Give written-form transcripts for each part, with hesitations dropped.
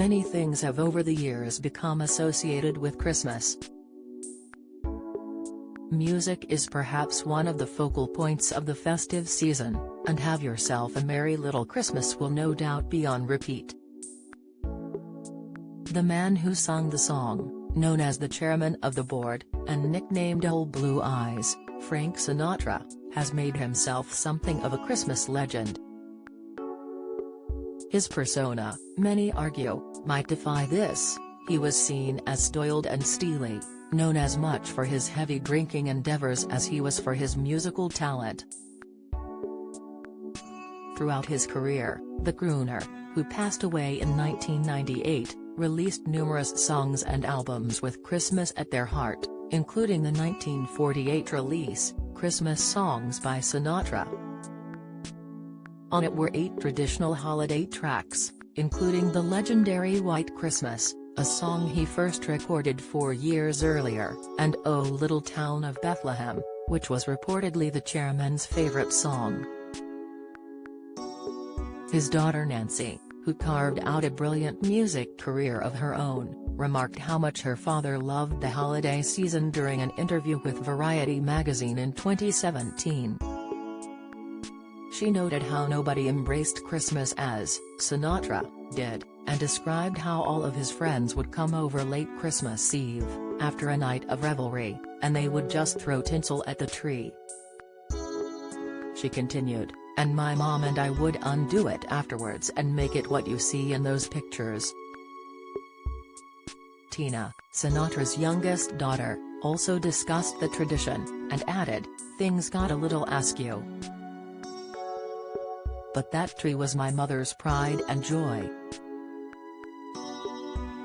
Many things have over the years become associated with Christmas. Music is perhaps one of the focal points of the festive season, and Have Yourself a Merry Little Christmas will no doubt be on repeat. The man who sung the song, known as the chairman of the board, and nicknamed Old Blue Eyes, Frank Sinatra, has made himself something of a Christmas legend. His persona, many argue, might defy this. He was seen as spoiled and steely, known as much for his heavy drinking endeavors as he was for his musical talent. Throughout his career, the crooner, who passed away in 1998, released numerous songs and albums with Christmas at their heart, including the 1948 release, Christmas Songs by Sinatra. On it were 8 traditional holiday tracks, including the legendary White Christmas, a song he first recorded 4 years earlier, and O Little Town of Bethlehem, which was reportedly the chairman's favorite song. His daughter Nancy, who carved out a brilliant music career of her own, remarked how much her father loved the holiday season during an interview with Variety magazine in 2017. She noted how nobody embraced Christmas as Sinatra did, and described how all of his friends would come over late Christmas Eve, after a night of revelry, and they would just throw tinsel at the tree. She continued, and my mom and I would undo it afterwards and make it what you see in those pictures. Tina, Sinatra's youngest daughter, also discussed the tradition, and added, "Things got a little askew. But that tree was my mother's pride and joy."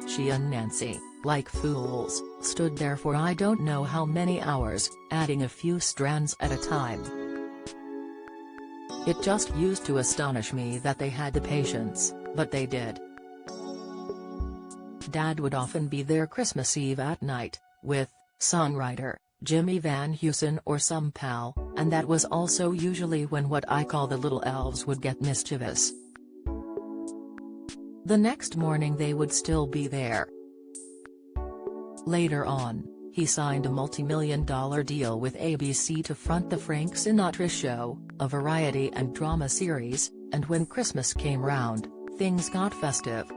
She and Nancy, like fools, stood there for I don't know how many hours, adding a few strands at a time. It just used to astonish me that they had the patience, but they did. Dad would often be there Christmas Eve at night, with songwriter Jimmy Van Heusen or some pal, and that was also usually when what I call the little elves would get mischievous. The next morning they would still be there. Later on, he signed a multi-million-dollar deal with ABC to front the Frank Sinatra Show, a variety and drama series, and when Christmas came round, things got festive.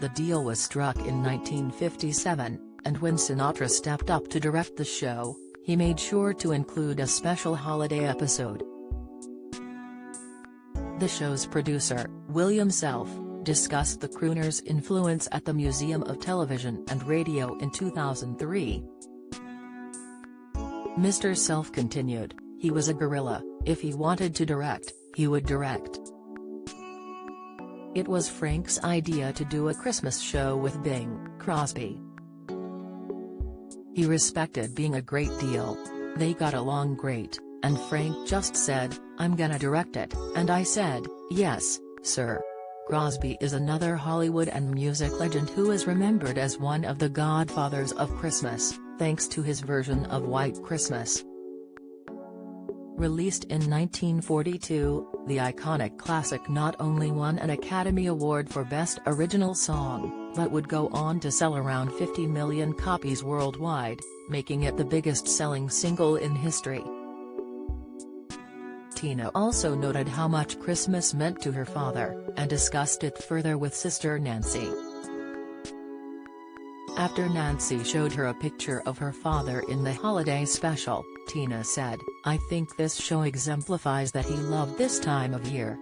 The deal was struck in 1957, and when Sinatra stepped up to direct the show, he made sure to include a special holiday episode. The show's producer, William Self, discussed the crooner's influence at the Museum of Television and Radio in 2003. Mr. Self continued, "He was a guerrilla. If he wanted to direct, he would direct. It was Frank's idea to do a Christmas show with Bing Crosby. He respected Bing a great deal. They got along great, and Frank just said, 'I'm gonna direct it,' and I said, 'Yes, sir.'" Crosby is another Hollywood and music legend who is remembered as one of the godfathers of Christmas, thanks to his version of White Christmas. Released in 1942, the iconic classic not only won an Academy Award for Best Original Song, but would go on to sell around 50 million copies worldwide, making it the biggest-selling single in history. Tina also noted how much Christmas meant to her father, and discussed it further with sister Nancy. After Nancy showed her a picture of her father in the holiday special, Tina said, "I think this show exemplifies that he loved this time of year."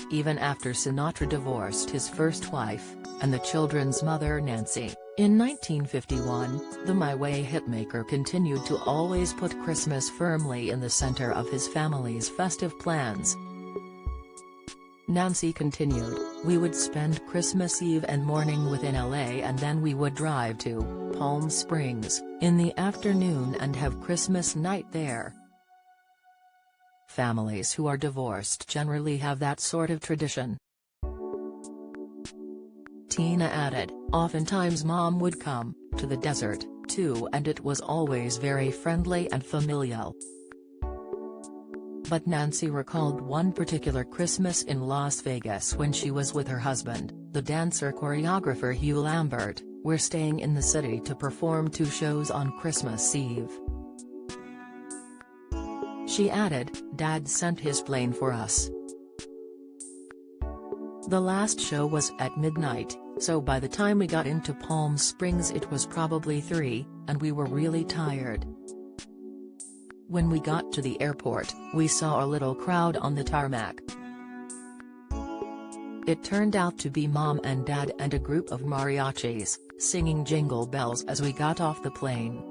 Even after Sinatra divorced his first wife, and the children's mother Nancy, in 1951, the My Way hitmaker continued to always put Christmas firmly in the center of his family's festive plans. Nancy continued, "We would spend Christmas Eve and morning within LA and then we would drive to Palm Springs in the afternoon and have Christmas night there." Families who are divorced generally have that sort of tradition. Tina added, "Oftentimes Mom would come to the desert, too, and it was always very friendly and familial." But Nancy recalled one particular Christmas in Las Vegas when she was with her husband, the dancer-choreographer Hugh Lambert. "We're staying in the city to perform 2 shows on Christmas Eve." She added, "Dad sent his plane for us. The last show was at midnight, so by the time we got into Palm Springs it was probably 3, and we were really tired. When we got to the airport, we saw a little crowd on the tarmac. It turned out to be Mom and Dad and a group of mariachis, singing Jingle Bells as we got off the plane.